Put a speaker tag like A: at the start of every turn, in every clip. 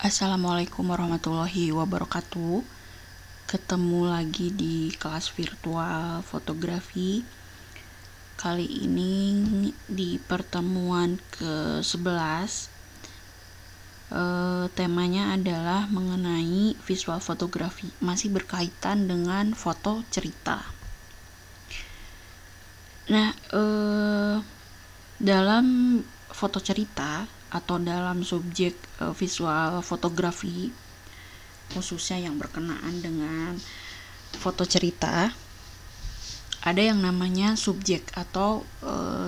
A: Assalamualaikum warahmatullahi wabarakatuh. Ketemu lagi di kelas virtual fotografi. Kali ini di pertemuan ke-11 temanya adalah mengenai visual fotografi, masih berkaitan dengan foto cerita. Nah, dalam foto cerita atau dalam subjek visual fotografi, khususnya yang berkenaan dengan foto cerita, ada yang namanya subjek atau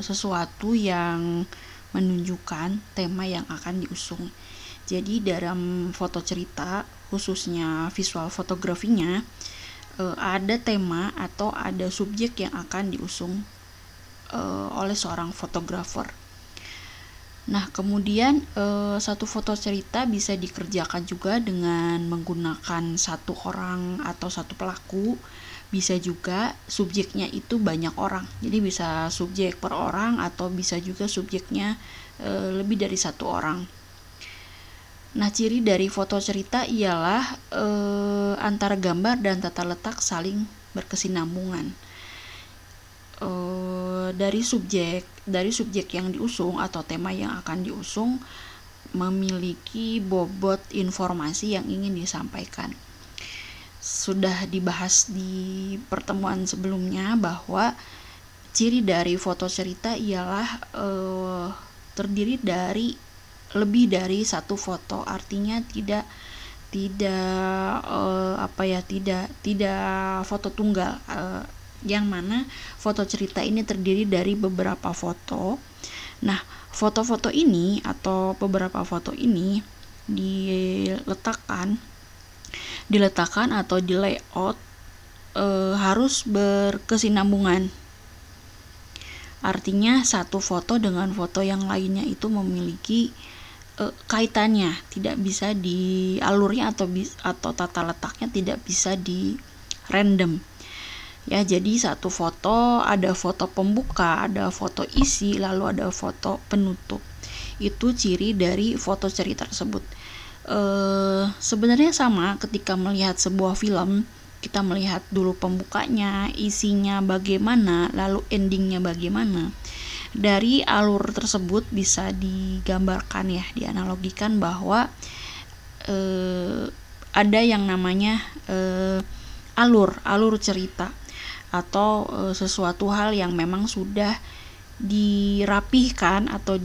A: sesuatu yang menunjukkan tema yang akan diusung. Jadi dalam foto cerita, khususnya visual fotografinya, ada tema atau ada subjek yang akan diusung oleh seorang fotografer. Nah, kemudian satu foto cerita bisa dikerjakan juga dengan menggunakan satu orang atau satu pelaku. Bisa juga subjeknya itu banyak orang, jadi bisa subjek per orang atau bisa juga subjeknya lebih dari satu orang. Nah, ciri dari foto cerita ialah antara gambar dan tata letak saling berkesinambungan. Dari subjek yang diusung atau tema yang akan diusung memiliki bobot informasi yang ingin disampaikan. Sudah dibahas di pertemuan sebelumnya bahwa ciri dari foto cerita ialah terdiri dari lebih dari satu foto, artinya tidak foto tunggal, yang mana foto cerita ini terdiri dari beberapa foto. Nah, foto-foto ini atau beberapa foto ini diletakkan atau di layout harus berkesinambungan. Artinya satu foto dengan foto yang lainnya itu memiliki kaitannya, tidak bisa di alurnya atau tata letaknya tidak bisa di random. Ya, jadi satu foto ada foto pembuka, ada foto isi, lalu ada foto penutup. Itu ciri dari foto cerita tersebut. Sebenarnya sama ketika melihat sebuah film, kita melihat dulu pembukanya, isinya bagaimana, lalu endingnya bagaimana. Dari alur tersebut bisa digambarkan ya, dianalogikan bahwa ada yang namanya alur cerita atau sesuatu hal yang memang sudah dirapihkan atau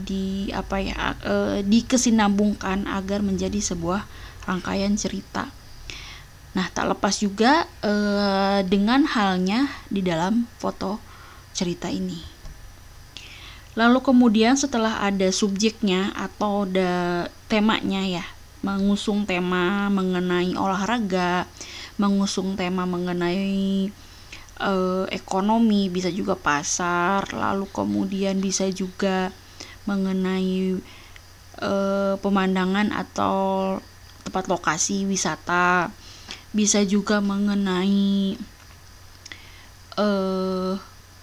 A: dikesinambungkan agar menjadi sebuah rangkaian cerita. Nah, tak lepas juga dengan halnya di dalam foto cerita ini. Lalu kemudian setelah ada subjeknya atau ada temanya ya, mengusung tema mengenai olahraga, mengusung tema mengenai ekonomi, bisa juga pasar, lalu kemudian bisa juga mengenai pemandangan atau tempat lokasi wisata, bisa juga mengenai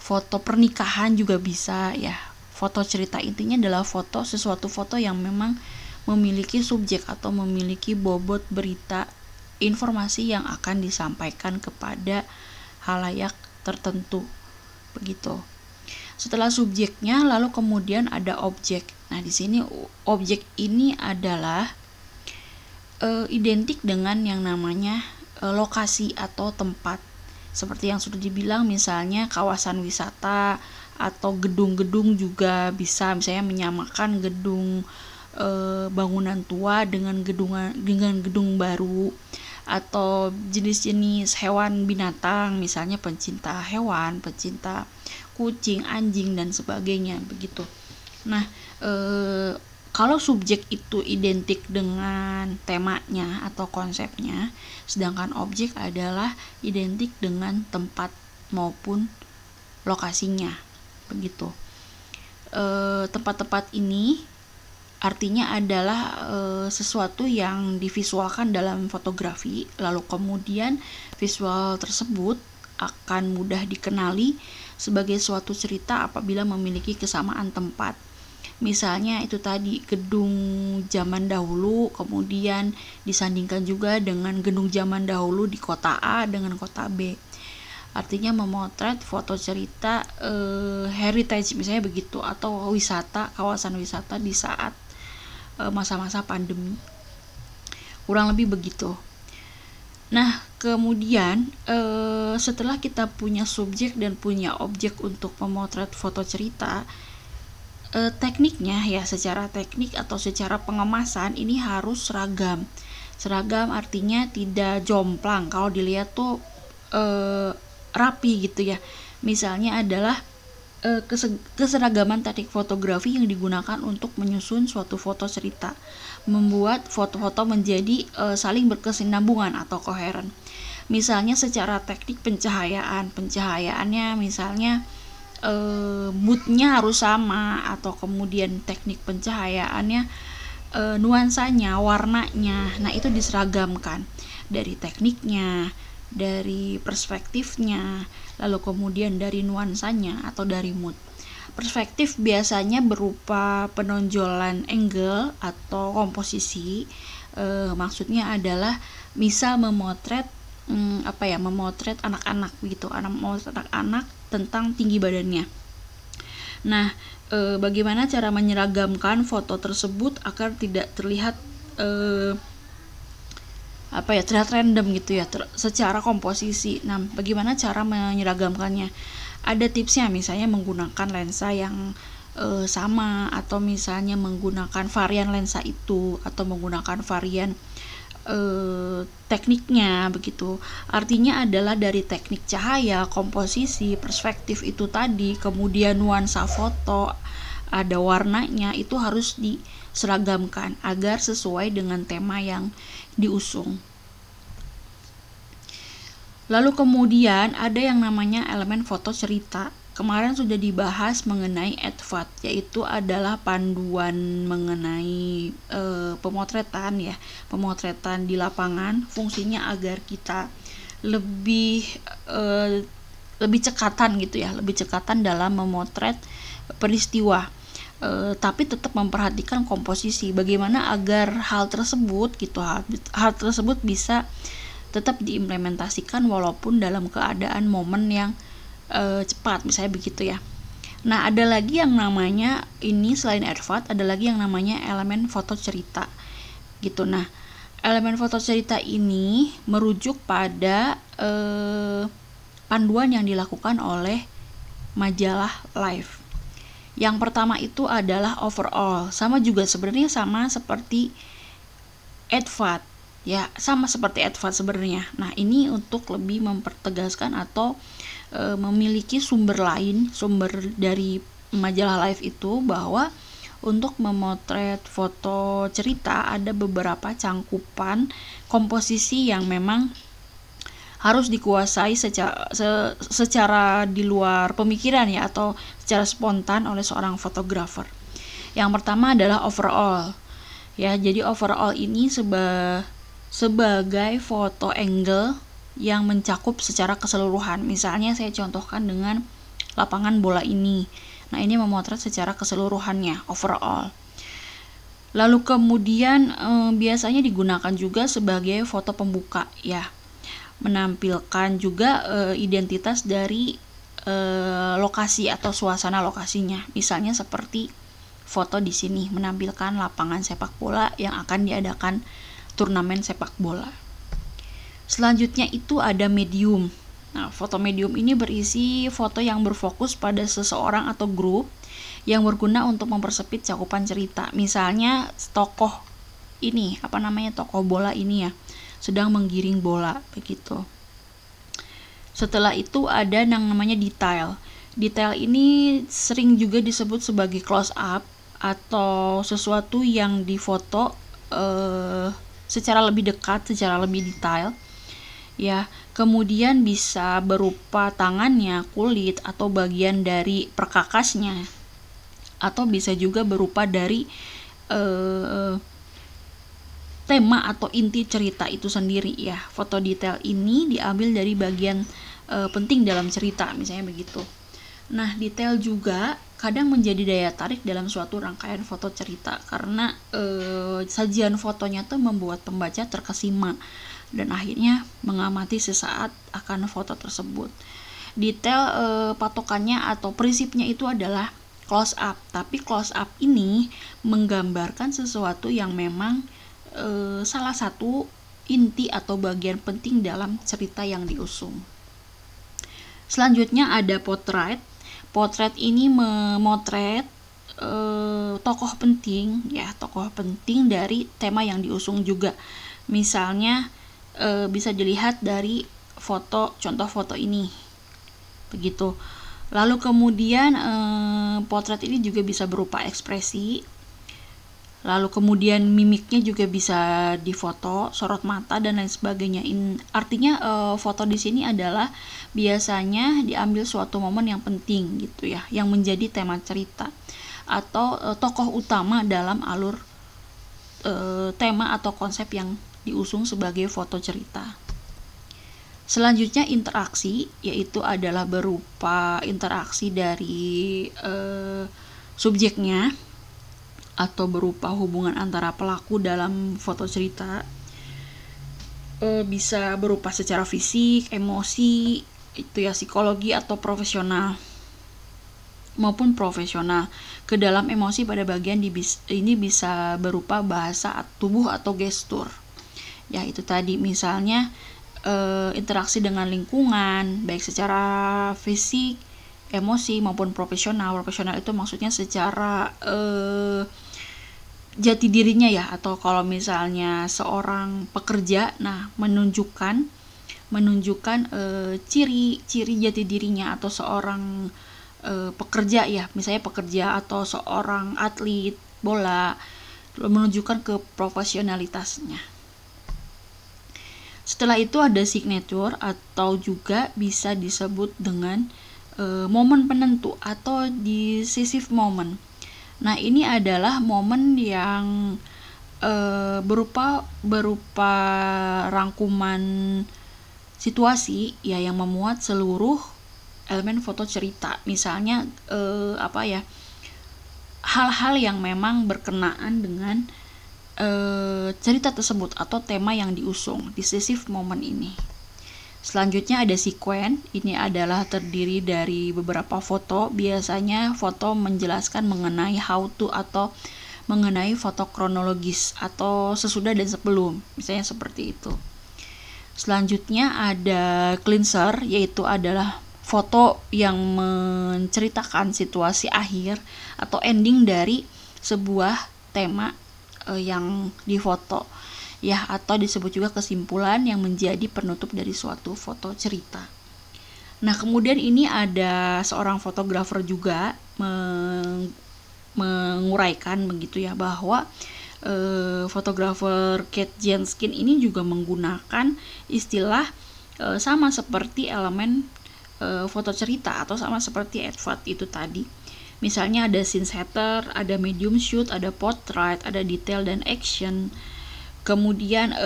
A: foto pernikahan juga bisa ya. Foto cerita intinya adalah sesuatu foto yang memang memiliki subjek atau memiliki bobot berita, informasi yang akan disampaikan kepada halayak tertentu, begitu. Setelah subjeknya, lalu kemudian ada objek. Nah, di sini objek ini adalah identik dengan yang namanya lokasi atau tempat. Seperti yang sudah dibilang, misalnya kawasan wisata atau gedung-gedung juga bisa, misalnya menyamakan gedung bangunan tua dengan gedung baru, atau jenis-jenis hewan binatang, misalnya pencinta hewan, pencinta kucing, anjing, dan sebagainya, begitu. Nah, kalau subjek itu identik dengan temanya atau konsepnya, sedangkan objek adalah identik dengan tempat maupun lokasinya, begitu. Tempat-tempat ini artinya adalah sesuatu yang divisualkan dalam fotografi, lalu kemudian visual tersebut akan mudah dikenali sebagai suatu cerita apabila memiliki kesamaan tempat. Misalnya itu tadi gedung zaman dahulu, kemudian disandingkan juga dengan gedung zaman dahulu di kota A dengan kota B. Artinya memotret foto cerita heritage misalnya begitu, atau wisata, kawasan wisata di saat masa-masa pandemi. Kurang lebih begitu. Nah, kemudian setelah kita punya subjek dan punya objek untuk memotret foto cerita, tekniknya ya, secara teknik atau secara pengemasan ini harus seragam. Seragam artinya tidak jomplang. Kalau dilihat tuh rapi gitu ya. Misalnya adalah keseragaman teknik fotografi yang digunakan untuk menyusun suatu foto cerita, membuat foto-foto menjadi saling berkesinambungan atau koheren. Misalnya secara teknik pencahayaannya misalnya moodnya harus sama, atau kemudian teknik pencahayaannya nuansanya, warnanya, nah itu diseragamkan dari tekniknya, dari perspektifnya, lalu kemudian dari nuansanya atau dari mood. Perspektif biasanya berupa penonjolan angle atau komposisi. Maksudnya adalah misal memotret memotret anak-anak gitu, anak-anak tentang tinggi badannya. Nah, bagaimana cara menyeragamkan foto tersebut agar tidak terlihat terlihat random gitu ya, secara komposisi. Nah, bagaimana cara menyeragamkannya? Ada tipsnya, misalnya menggunakan lensa yang sama, atau misalnya menggunakan varian lensa itu, atau menggunakan varian tekniknya begitu. Artinya adalah dari teknik cahaya, komposisi, perspektif itu tadi, kemudian nuansa foto, ada warnanya, itu harus diseragamkan agar sesuai dengan tema yang diusung. Lalu kemudian ada yang namanya elemen foto cerita. Kemarin sudah dibahas mengenai EDVAT, yaitu adalah panduan mengenai pemotretan ya, pemotretan di lapangan. Fungsinya agar kita lebih cekatan gitu ya, lebih cekatan dalam memotret peristiwa. Tapi tetap memperhatikan komposisi, bagaimana agar hal tersebut bisa tetap diimplementasikan walaupun dalam keadaan momen yang cepat, misalnya begitu ya. Nah, ada lagi yang namanya ini, selain EDVAT ada lagi yang namanya elemen foto cerita gitu. Nah, elemen foto cerita ini merujuk pada panduan yang dilakukan oleh majalah Life. Yang pertama itu adalah overall, sebenarnya sama seperti EDVAT ya, sama seperti EDVAT sebenarnya. Nah, ini untuk lebih mempertegaskan atau memiliki sumber dari majalah Life itu, bahwa untuk memotret foto cerita ada beberapa cangkupan komposisi yang memang harus dikuasai secara di luar pemikiran ya, atau secara spontan oleh seorang fotografer. Yang pertama adalah overall ya. Jadi overall ini sebagai foto angle yang mencakup secara keseluruhan. Misalnya saya contohkan dengan lapangan bola ini. Nah, ini memotret secara keseluruhannya, overall. Lalu kemudian biasanya digunakan juga sebagai foto pembuka ya, menampilkan juga identitas dari lokasi atau suasana lokasinya. Misalnya seperti foto di sini menampilkan lapangan sepak bola yang akan diadakan turnamen sepak bola. Selanjutnya itu ada medium. Nah, foto medium ini berisi foto yang berfokus pada seseorang atau grup yang berguna untuk mempersempit cakupan cerita. Misalnya tokoh bola ini ya, sedang menggiring bola begitu. Setelah itu ada yang namanya detail. Detail ini sering juga disebut sebagai close up, atau sesuatu yang difoto secara lebih dekat, secara lebih detail. Ya, kemudian bisa berupa tangannya, kulit, atau bagian dari perkakasnya, atau bisa juga berupa dari tema atau inti cerita itu sendiri ya. Foto detail ini diambil dari bagian penting dalam cerita, misalnya begitu. Nah, detail juga kadang menjadi daya tarik dalam suatu rangkaian foto cerita, karena sajian fotonya tuh membuat pembaca terkesima dan akhirnya mengamati sesaat akan foto tersebut. Detail patokannya atau prinsipnya itu adalah close up, tapi close up ini menggambarkan sesuatu yang memang salah satu inti atau bagian penting dalam cerita yang diusung. Selanjutnya ada potret. Potret ini memotret tokoh penting dari tema yang diusung juga. Misalnya bisa dilihat dari contoh foto ini. Begitu. Lalu kemudian potret ini juga bisa berupa ekspresi. Lalu kemudian mimiknya juga bisa difoto, sorot mata dan lain sebagainya. Artinya foto di sini adalah biasanya diambil suatu momen yang penting gitu ya, yang menjadi tema cerita atau tokoh utama dalam alur tema atau konsep yang diusung sebagai foto cerita. Selanjutnya interaksi, yaitu adalah berupa interaksi dari subjeknya atau berupa hubungan antara pelaku dalam foto cerita. Bisa berupa secara fisik, emosi, itu ya, psikologi atau profesional maupun profesional. Ke dalam emosi pada bagian ini bisa berupa bahasa tubuh atau gestur. Ya, itu tadi misalnya interaksi dengan lingkungan, baik secara fisik, emosi maupun profesional. Profesional itu maksudnya secara jati dirinya ya, atau kalau misalnya seorang pekerja, nah menunjukkan ciri-ciri jati dirinya, atau seorang pekerja ya, misalnya pekerja atau seorang atlet bola, menunjukkan ke profesionalitasnya. Setelah itu ada signature, atau juga bisa disebut dengan momen penentu atau decisive moment. Nah, ini adalah momen yang berupa rangkuman situasi ya, yang memuat seluruh elemen foto cerita. Misalnya hal-hal yang memang berkenaan dengan cerita tersebut atau tema yang diusung, decisive moment ini. Selanjutnya ada sekuen. Ini adalah terdiri dari beberapa foto. Biasanya foto menjelaskan mengenai how to atau mengenai foto kronologis atau sesudah dan sebelum, misalnya seperti itu. Selanjutnya ada cleanser, yaitu adalah foto yang menceritakan situasi akhir atau ending dari sebuah tema yang difoto ya, atau disebut juga kesimpulan yang menjadi penutup dari suatu foto cerita. Nah, kemudian ini ada seorang fotografer juga menguraikan begitu ya, bahwa fotografer Kate Jenskin ini juga menggunakan istilah sama seperti elemen foto cerita atau sama seperti Edward itu tadi. Misalnya ada scene setter, ada medium shoot, ada portrait, ada detail dan action. Kemudian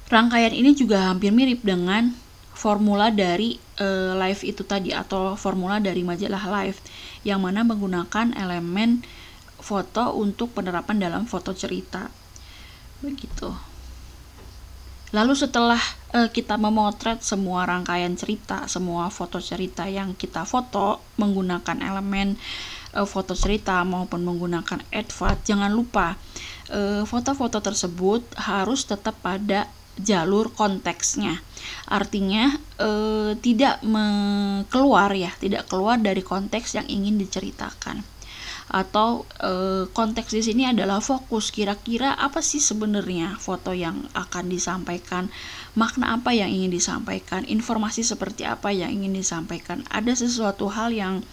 A: rangkaian ini juga hampir mirip dengan formula dari Life itu tadi, atau formula dari majalah Life, yang mana menggunakan elemen foto untuk penerapan dalam foto cerita. Begitu. Lalu setelah kita memotret semua rangkaian cerita, semua foto cerita yang kita foto menggunakan elemen foto cerita maupun menggunakan advert, jangan lupa foto-foto tersebut harus tetap pada jalur konteksnya. Artinya tidak keluar dari konteks yang ingin diceritakan. Atau konteks di sini adalah fokus, kira-kira apa sih sebenarnya foto yang akan disampaikan, makna apa yang ingin disampaikan, informasi seperti apa yang ingin disampaikan. Ada sesuatu hal yang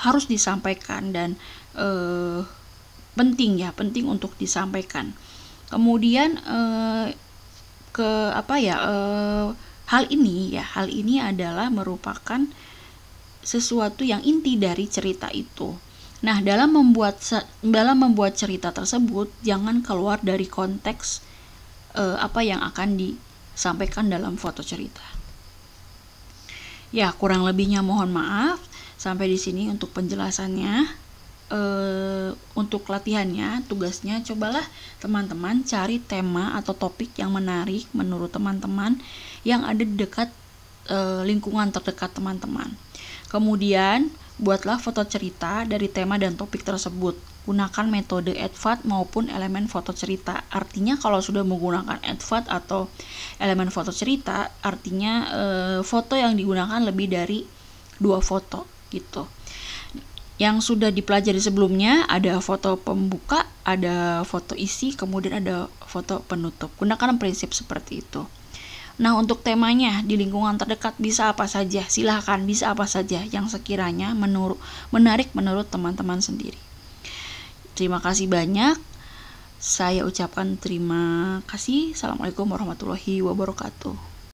A: harus disampaikan dan penting untuk disampaikan. Kemudian hal ini adalah merupakan sesuatu yang inti dari cerita itu. Nah, dalam membuat cerita tersebut jangan keluar dari konteks apa yang akan disampaikan dalam foto cerita. Ya, kurang lebihnya mohon maaf. Sampai di sini untuk penjelasannya. Untuk latihannya, tugasnya cobalah teman-teman cari tema atau topik yang menarik menurut teman-teman yang ada di dekat lingkungan terdekat teman-teman. Kemudian buatlah foto cerita dari tema dan topik tersebut. Gunakan metode Edvat maupun elemen foto cerita. Artinya kalau sudah menggunakan Edvat atau elemen foto cerita, artinya foto yang digunakan lebih dari 2 foto gitu. Yang sudah dipelajari sebelumnya ada foto pembuka, ada foto isi, kemudian ada foto penutup. Gunakan prinsip seperti itu. Nah, untuk temanya di lingkungan terdekat bisa apa saja? Silahkan bisa apa saja yang sekiranya menarik menurut teman-teman sendiri. Terima kasih banyak. Saya ucapkan terima kasih. Assalamualaikum warahmatullahi wabarakatuh.